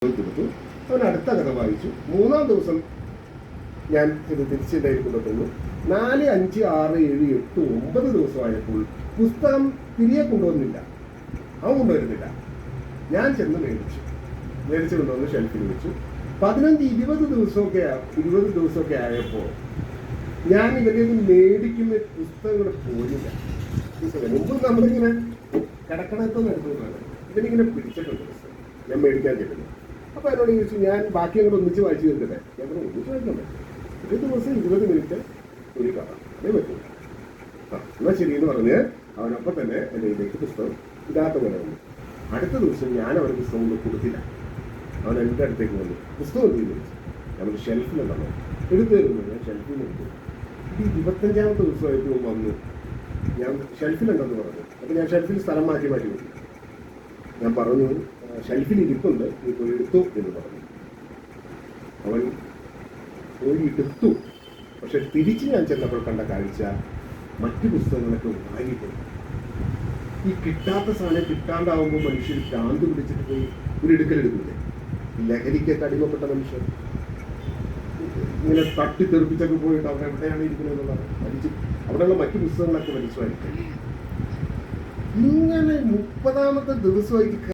കൊടുത്തു. അവൻ അടുത്ത കഥ വായിച്ചു. മൂന്നാം ദിവസം ഞാൻ ഇത് തിരിച്ചിട്ടായിരിക്കുന്നു. 4, 5, 6, 7, 8, 9 ദിവസമായപ്പോൾ പുസ്തകം തിരികെ കൊണ്ടുവന്നില്ല. അവൻ കൊണ്ടുവരുന്നില്ല. ഞാൻ ചെന്ന് മേടിച്ചു കൊണ്ടുവന്ന് ഷെൽഫിൽ വെച്ചു. 15, 20 ദിവസമൊക്കെ ആയപ്പോൾ ഞാൻ ഇവരിൽ മേടിക്കുന്ന പുസ്തകങ്ങൾ പോലില്ല. മുമ്പ് നമ്മളിങ്ങനെ കിടക്കണത്തൊന്നും എടുക്കുന്നതാണ്. ഇവനിങ്ങനെ പിടിച്ചിട്ടുണ്ട് പുസ്തകം. ഞാൻ മേടിക്കാൻ ചെല്ലുന്നു. അപ്പോൾ എന്നോട് ചോദിച്ചു, ഞാൻ ബാക്കി അങ്ങോട്ട് ഒന്നിച്ച് വായിച്ചു തീർക്കട്ടെ. ഞാൻ പറഞ്ഞു, ഒന്നിച്ച് വായിക്കണ്ടേ, ഒരു ദിവസം 20 മിനിറ്റ് ഒരു കഥ, അതേ പറ്റില്ല. എന്നാൽ ശരിയെന്ന് പറഞ്ഞ് അവനപ്പം തന്നെ എൻ്റെ ഇതിലേക്ക് പുസ്തകം ഇടാത്ത പോലെ വന്നു. അടുത്ത ദിവസം ഞാൻ അവന് പുസ്തകം കൊണ്ട് കൊടുത്തില്ല. അവൻ എൻ്റെ അടുത്തേക്ക് വന്നു, പുസ്തകം എന്ത് ചോദിച്ചു. നമ്മൾ ഷെൽഫിലുണ്ടല്ലോ, എടുത്തു തരുന്നു. ഞാൻ ഷെൽഫിൽ നിന്ന് എടുത്തു. ഈ 25ാമത്തെ ദിവസമായിട്ട് വന്നു. ഞാൻ ഷെൽഫിലുണ്ടെന്ന് പറഞ്ഞു. അപ്പോൾ ഞാൻ ഷെൽഫിൽ സ്ഥലം മാറ്റി കൊടുത്തു. ഞാൻ പറഞ്ഞു, ഷെൽഫിൽ ഇരിപ്പുണ്ട്, നീ പോയി എടുത്തു എന്ന് പറഞ്ഞു. അവൻ പോയി എടുത്തു. പക്ഷെ തിരിച്ച് ഞാൻ ചെന്നപ്പോൾ കണ്ട കാഴ്ച, മറ്റു പുസ്തകങ്ങളൊക്കെ വാങ്ങിപ്പോയി. ഈ കിട്ടാത്ത സാധനം കിട്ടാണ്ടാവുമ്പോൾ മനുഷ്യർ ഭ്രാന്ത് പിടിച്ചിട്ട് പോയി ഒരു എടുക്കലെടുക്കില്ലേ. ലഹരിക്കൊക്കെ അടിമപ്പെട്ട മനുഷ്യർ ഇങ്ങനെ തട്ടിത്തെറിപ്പിച്ചൊക്കെ പോയിട്ട് അവിടെ എവിടെയാണ് ഇരിക്കുന്നതെന്നുള്ളത് വലിച്ചു, അവിടെയുള്ള മറ്റു പുസ്തകങ്ങളൊക്കെ വലിച്ചു വായിക്കും. ഇങ്ങനെ 30ാമത്തെ ദിവസമായി